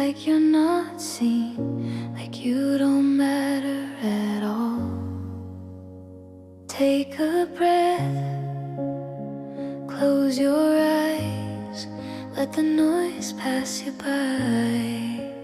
like you're not seen, like you don't matter at all. Take a breath, close your eyes, let the noise pass you by.